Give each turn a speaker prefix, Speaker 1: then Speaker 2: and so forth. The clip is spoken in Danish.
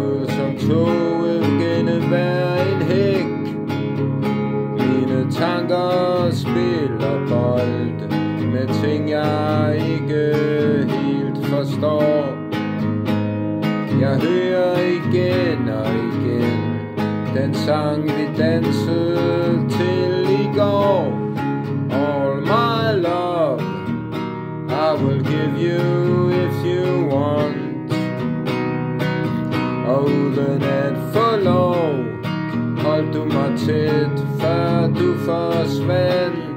Speaker 1: ud som toget gennem hver en hæk. Mine tanker spiller bold med ting jeg ikke helt forstår. Jeg hører igen og igen den sang vi dansede til i går. All my love I will give you if you want. Og uden at få lov holdt du mig tæt før du forsvandt.